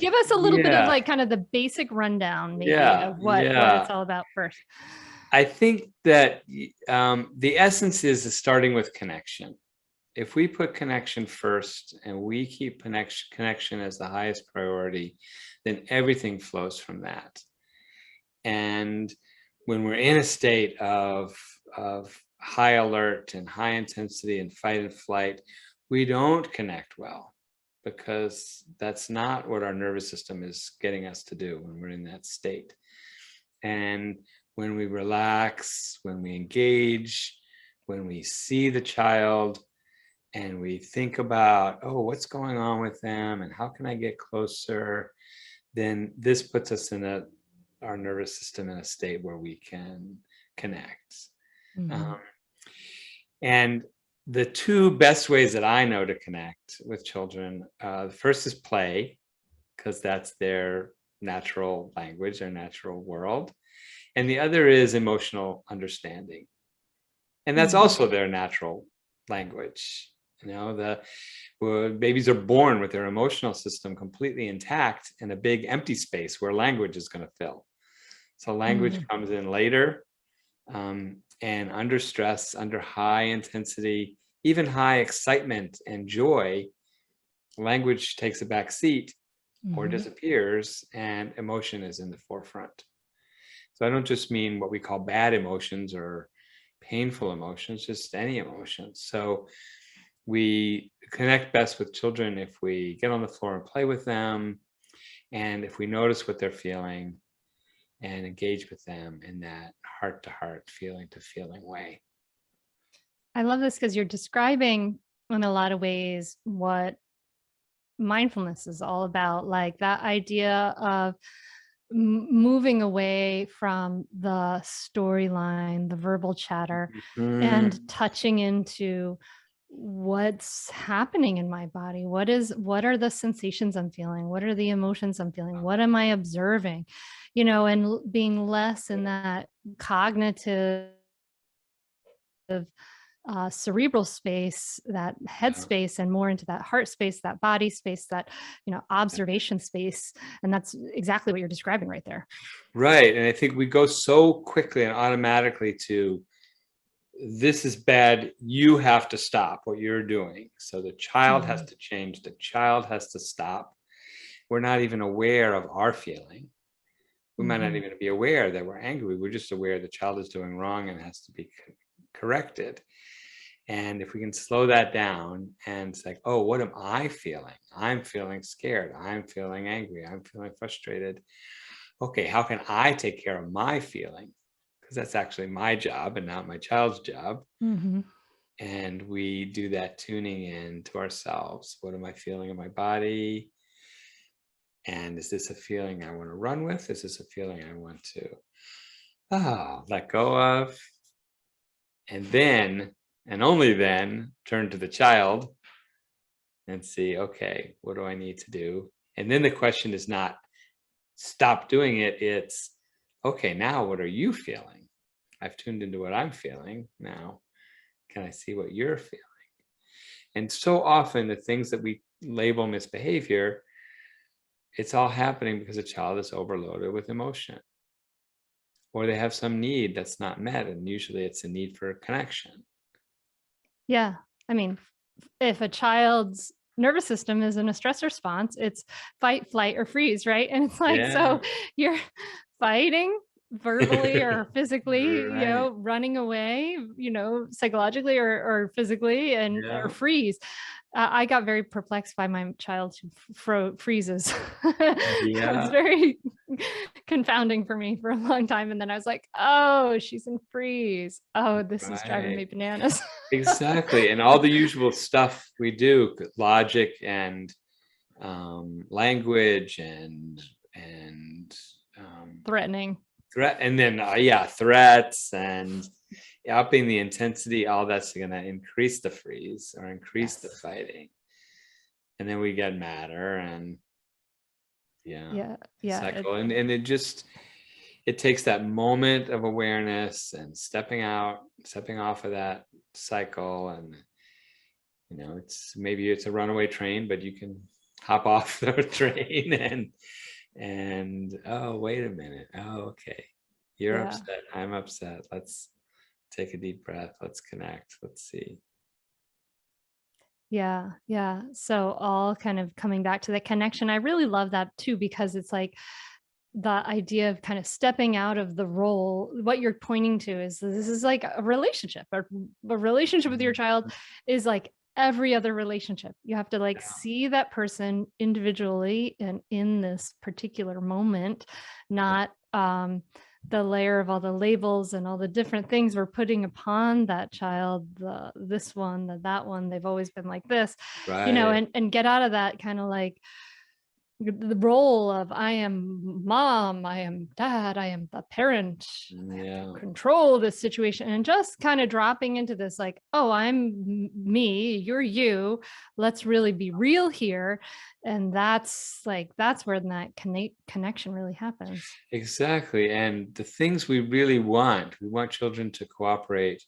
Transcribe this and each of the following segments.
Give us a little bit of Yeah, like kind of the basic rundown, maybe, yeah, of what it's yeah. all about first. I think that the essence is starting with connection. If we put connection first and we keep connection as the highest priority, then everything flows from that. And when we're in a state of high alert and high intensity and fight and flight, we don't connect well, because that's not what our nervous system is getting us to do when we're in that state. And when we relax, when we engage, when we see the child and we think about, oh, what's going on with them and how can I get closer, then this puts us in our nervous system in a state where we can connect. Mm-hmm. Um, and the two best ways that I know to connect with children, the first is play, because that's their natural language, their natural world. And the other is emotional understanding. And that's Mm-hmm. also their natural language. Babies are born with their emotional system completely intact in a big empty space where language is going to fill. So language Mm-hmm. comes in later, and under stress, under high intensity, even high excitement and joy, language takes a back seat or Mm-hmm. disappears, and emotion is in the forefront. So I don't just mean what we call bad emotions or painful emotions, just any emotions. So we connect best with children if we get on the floor and play with them, and if we notice what they're feeling and engage with them in that heart to heart, feeling to feeling way. I love this because you're describing in a lot of ways what mindfulness is all about, like that idea of moving away from the storyline, the verbal chatter, and Mm. touching into what's happening in my body. What are the sensations I'm feeling? What are the emotions I'm feeling? What am I observing? And being less in that cognitive cerebral space, that head Yeah. space, and more into that heart space, that body space, that observation space. And that's exactly what you're describing right there. Right. And I think we go so quickly and automatically to, this is bad, you have to stop what you're doing. So the child has Mm-hmm. to change, the child has to stop. We're not even aware of our feeling. We might not Mm-hmm. even be aware that we're angry. We're just aware the child is doing wrong and has to be corrected. And if we can slow that down and it's like, oh, what am I feeling? I'm feeling scared. I'm feeling angry. I'm feeling frustrated. Okay, how can I take care of my feeling? Because that's actually my job and not my child's job. Mm-hmm. And we do that tuning in to ourselves. What am I feeling in my body? And is this a feeling I want to run with? Is this a feeling I want to let go of? And then, and only then, turn to the child and see, okay, what do I need to do? And then the question is not stop doing it. It's, okay, now what are you feeling? I've tuned into what I'm feeling. Now, can I see what you're feeling? And so often the things that we label misbehavior, it's all happening because a child is overloaded with emotion, or they have some need that's not met. And usually it's a need for connection. Yeah. I mean, if a child's nervous system is in a stress response, it's fight, flight, or freeze, right? And it's like, Yeah. so you're fighting verbally or physically, Right. running away, psychologically or physically, and or Yeah. freeze. I got very perplexed by my child who freezes. It was Yeah. very confounding for me for a long time. And then I was like, oh, she's in freeze. Oh, this is driving me Right. bananas. Exactly. And all the usual stuff we do, logic and language and Threatening. threat, and then threats and upping the intensity, all that's going to increase the freeze or increase the Yes. fighting. And then we get madder and Yeah. Yeah. cycle. And it takes that moment of awareness and stepping off of that cycle. And maybe it's a runaway train, but you can hop off the train and oh, wait a minute. Oh, okay. You're Yeah. upset. I'm upset. Let's take a deep breath. Let's connect. Let's see. Yeah, yeah. So all kind of coming back to the connection. I really love that too, because it's like the idea of kind of stepping out of the role. What you're pointing to is this is like a relationship. A relationship with your child is like every other relationship. You have to like see that person individually and in this particular moment, not the layer of all the labels and all the different things we're putting upon that child, the this one, that one, they've always been like this, Right. and get out of that kind of like the role of I am mom, I am dad, I am the parent, I have to Yeah. control this situation, and just kind of dropping into this like, oh, me, you're you. Let's really be real here. And that's where that connection really happens. Exactly. And the things we want children to cooperate.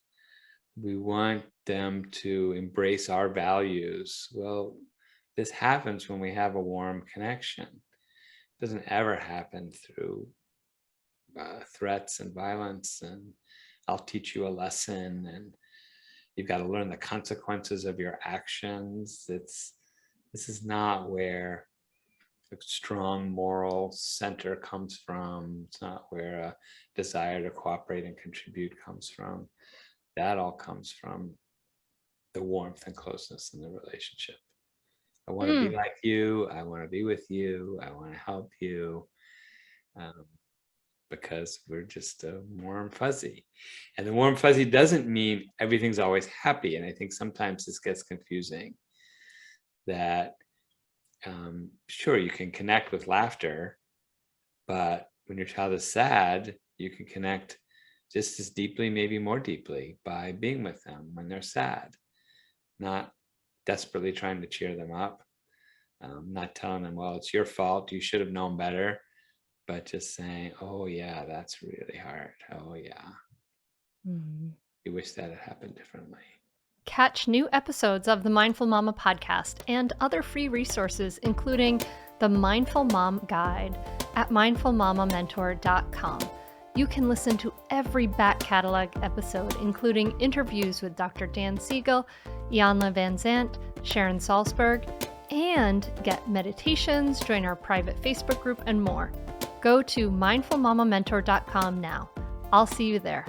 We want them to embrace our values. Well, this happens when we have a warm connection. It doesn't ever happen through threats and violence and I'll teach you a lesson and you've got to learn the consequences of your actions. This is not where a strong moral center comes from. It's not where a desire to cooperate and contribute comes from. That all comes from the warmth and closeness in the relationship. I want to be Mm, like you. I want to be with you. I want to help you. Um, because we're just warm fuzzy. And the warm fuzzy doesn't mean everything's always happy. And I think sometimes this gets confusing that sure, you can connect with laughter, but when your child is sad, you can connect just as deeply, maybe more deeply, by being with them when they're sad, not desperately trying to cheer them up, not telling them, well, it's your fault, you should have known better, but just saying, oh, yeah, that's really hard. Oh, yeah, mm. you wish that had happened differently. Catch new episodes of the Mindful Mama podcast and other free resources, including the Mindful Mom Guide at mindfulmamamentor.com. You can listen to every back catalog episode, including interviews with Dr. Dan Siegel, Janla Van Zant, Sharon Salzberg, and get meditations, join our private Facebook group, and more. Go to mindfulmamamentor.com now. I'll see you there.